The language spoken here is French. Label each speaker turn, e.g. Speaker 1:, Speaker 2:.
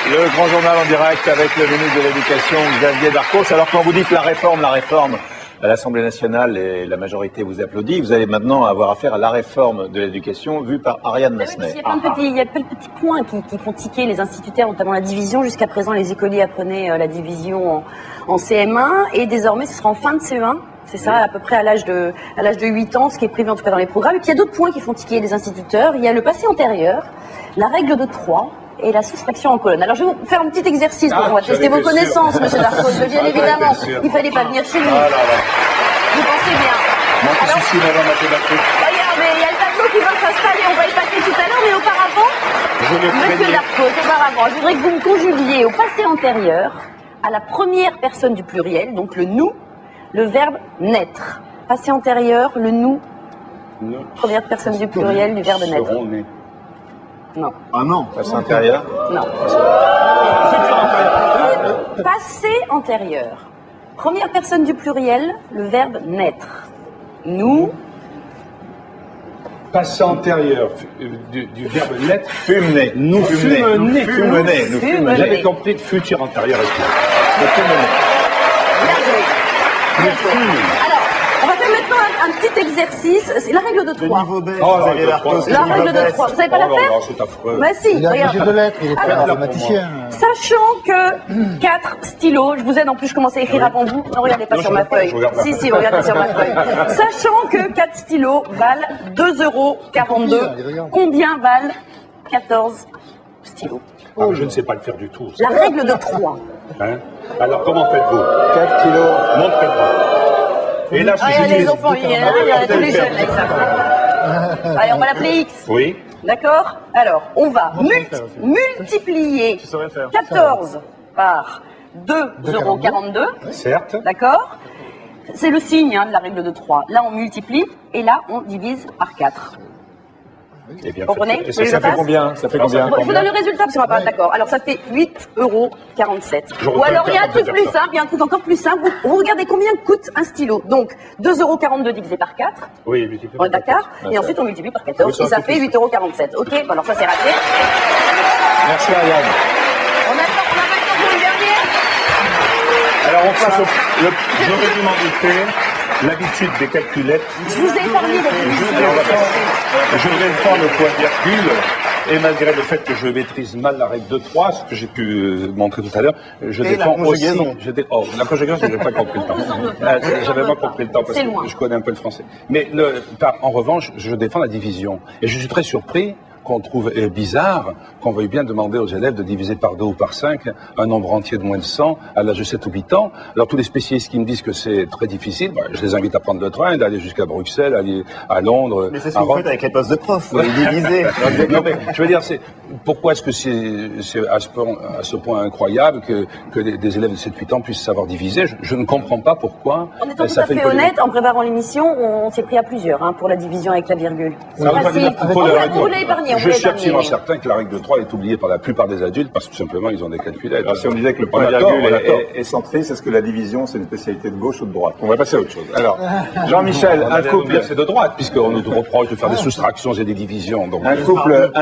Speaker 1: Le grand journal en direct avec le ministre de l'Éducation, Xavier Darcos. Alors quand vous dites la réforme, à l'Assemblée nationale et la majorité vous applaudit, vous allez maintenant avoir affaire à la réforme de l'éducation vue par Ariane Massenet.
Speaker 2: Il y a plein de petits points qui font tiquer les instituteurs, notamment la division. Jusqu'à présent, les écoliers apprenaient la division en CM1 et désormais ce sera en fin de CE1. C'est ça, à peu près à l'âge de 8 ans, ce qui est prévu en tout cas dans les programmes. Et puis il y a d'autres points qui font tiquer les instituteurs. Il y a le passé antérieur, la règle de 3 et la soustraction en colonne. Alors je vais vous faire un petit exercice pour moi, tester vos connaissances, monsieur Darcos, bien évidemment. Il fallait pas venir chez nous. Vous pensez bien.
Speaker 1: Moi qui suis si madame mathématique.
Speaker 2: Regardez, il y a le tableau qui va s'installer, on va y passer tout à l'heure, mais auparavant, monsieur Darcos, auparavant, je voudrais que vous me conjuguiez au passé antérieur, à la première personne du pluriel, donc le nous, le verbe naître. Passé antérieur, le nous, première personne du pluriel du verbe naître. Non.
Speaker 1: Ah non, passé antérieur.
Speaker 2: Non. Passé antérieur. Première personne du pluriel, le verbe naître. Nous.
Speaker 3: Passé antérieur du verbe naître.
Speaker 1: Fumer.
Speaker 3: Nous fûmes nés. J'avais compris de futur antérieur.
Speaker 2: Bien joué. Alors, on va faire maintenant un petit exercice. C'est la règle de 3. La règle de 3. Vous savez pas la faire?
Speaker 3: Non, c'est affreux.
Speaker 2: Bah si,
Speaker 4: Il a
Speaker 2: regarde.
Speaker 4: agrégé de lettres, il est pas mathématicien.
Speaker 2: Sachant que 4 stylos, je vous aide en plus, je commence à écrire avant vous. Ne regardez pas sur ma feuille. Si, regardez sur ma feuille. Sachant que 4 stylos valent 2,42 €, combien valent 14 stylos?
Speaker 3: Je ne sais pas le faire du tout.
Speaker 2: La règle de 3.
Speaker 3: Hein? Alors, comment faites-vous?
Speaker 1: 4 kilos.
Speaker 3: Montrez-moi. Et là, si
Speaker 2: Allez, les enfants, il y a tous les jeunes avec ça. Allez, on va l'appeler X.
Speaker 3: Oui.
Speaker 2: D'accord? Alors, on va multiplier 14 par 2,42 €.
Speaker 3: Certes.
Speaker 2: D'accord? C'est le signe de la règle de 3. Là, on multiplie et là, on divise par 4.
Speaker 3: Eh bien,
Speaker 2: Vous comprenez?
Speaker 3: et
Speaker 1: Ça fait combien? Ça fait combien?
Speaker 2: Je vous donne le résultat parce qu'on va pas d'accord. Alors ça fait 8,47 €. Ou alors il y a un truc plus simple, il y a un truc encore plus simple. Vous regardez combien coûte un stylo. Donc 2,42 € divisé par 4.
Speaker 3: Oui, multiplié
Speaker 2: On est d'accord? Et ensuite on multiplie par 14 et ça fait 8,47 €. Ok, bon alors ça c'est raté.
Speaker 1: Merci Ariane.
Speaker 2: On a maintenant pour une dernière.
Speaker 1: Alors on passe au...
Speaker 3: J'aurais dû m'en douter. L'habitude des calculettes.
Speaker 2: Je vous ai épargné votre émission.
Speaker 3: Je vais prendre le point virgule. Et malgré le fait que je maîtrise mal la règle de 3, ce que j'ai pu montrer tout à l'heure, je défends aussi. La conjugaison, j'ai pas compris le temps. J'avais pas compris le temps parce que je connais un peu le français. Mais en revanche, je défends la division. Et je suis très surpris qu'on trouve bizarre qu'on veuille bien demander aux élèves de diviser par 2 ou par 5 un nombre entier de moins de 100 à l'âge de 7 ou 8 ans. Alors tous les spécialistes qui me disent que c'est très difficile, je les invite à prendre le train, d'aller jusqu'à Bruxelles, aller à Londres.
Speaker 5: Mais c'est ce que vous faites avec les postes de prof, vous les divisez.
Speaker 3: Non, mais je veux dire, pourquoi est-ce que c'est à ce point incroyable que des élèves de 7-8 ans puissent savoir diviser? Je ne comprends pas pourquoi.
Speaker 2: En étant tout à fait honnête, en préparant l'émission, on s'est pris à plusieurs pour la division avec la virgule. C'est facile. Vous l'avez épargné.
Speaker 3: Je suis absolument certain que la règle de 3 est oubliée par la plupart des adultes parce que tout simplement ils ont des calculettes.
Speaker 1: Alors si on disait que le point virgule est centré, c'est ce que la division, c'est une spécialité de gauche ou de droite. On va passer à autre chose. Alors, Jean-Michel, un couple...
Speaker 3: C'est de droite puisqu'on nous reproche de faire des soustractions et des divisions. Donc,
Speaker 1: un couple...